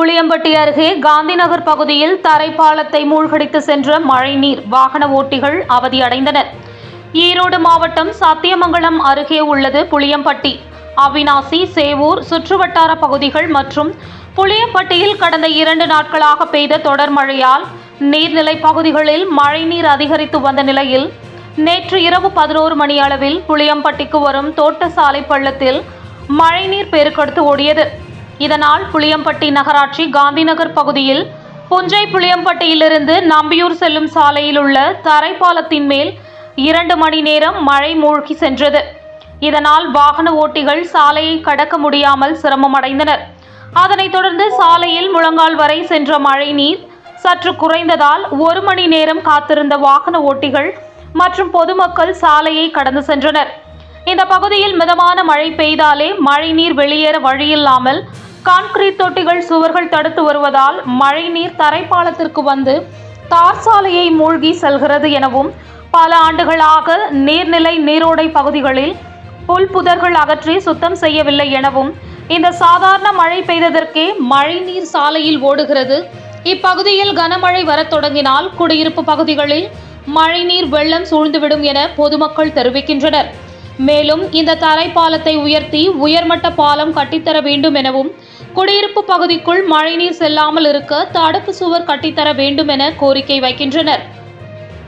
புளியம்பட்டி அருகே காந்திநகர் பகுதியில் தரைப்பாலத்தை மூழ்கடித்து சென்ற மழைநீர் வாகன ஓட்டிகள் அவதியடைந்தனர். ஈரோடு மாவட்டம் சத்தியமங்கலம் அருகே உள்ளது புளியம்பட்டி. அவிநாசி, சேவூர் சுற்றுவட்டார பகுதிகள் மற்றும் புளியம்பட்டியில் கடந்த 2 நாட்களாக பெய்த தொடர் மழையால் நீர்நிலை பகுதிகளில் மழைநீர் அதிகரித்து வந்த நிலையில் நேற்று இரவு 11 மணி அளவில் புளியம்பட்டிக்கு வரும் தோட்டசாலை பள்ளத்தில் மழைநீர் பெருக்கெடுத்து ஓடியது. இதனால் புளியம்பட்டி நகராட்சி காந்திநகர் பகுதியில் புஞ்சை புளியம்பட்டியிலிருந்து நம்பியூர் செல்லும் சாலையில் உள்ள தரைப்பாலத்தின் மேல் 2 மணி நேரம் மழை மூழ்கி சென்றது. இதனால் வாகன ஓட்டிகள் சாலையை கடக்க முடியாமல் சிரமமடைந்தனர். அதனைத் தொடர்ந்து சாலையில் முழங்கால் வரை சென்ற மழை நீர் சற்று குறைந்ததால் 1 மணி நேரம் காத்திருந்த வாகன ஓட்டிகள் மற்றும் பொதுமக்கள் சாலையை கடந்து சென்றனர். இந்த பகுதியில் மிதமான மழை பெய்தாலே மழைநீர் வெளியேற வழியில்லாமல் கான்கிரீட் தொட்டிகள், சுவர்கள் தடுத்து வருவதால் மழைநீர் தரைப்பாலத்திற்கு வந்து தார் சாலையை மூழ்கி செல்கிறது எனவும், பல ஆண்டுகளாக நீர்நிலை நீரோடை பகுதிகளில் புல் புதர்கள் அகற்றி சுத்தம் செய்யவில்லை எனவும், இந்த சாதாரண மழை பெய்ததற்கே மழைநீர் சாலையில் ஓடுகிறது. இப்பகுதியில் கனமழை வரத் தொடங்கினால் குடியிருப்பு பகுதிகளில் மழைநீர் வெள்ளம் சூழ்ந்துவிடும் என பொதுமக்கள் தெரிவிக்கின்றனர். மேலும் இந்த தரைப்பாலத்தை உயர்த்தி உயர்மட்ட பாலம் கட்டித்தர வேண்டும் எனவும், குடியிருப்பு பகுதிக்குள் மழைநீர் செல்லாமல் இருக்க தடுப்பு சுவர் கட்டித்தர வேண்டும் என கோரிக்கை வைக்கின்றனர்.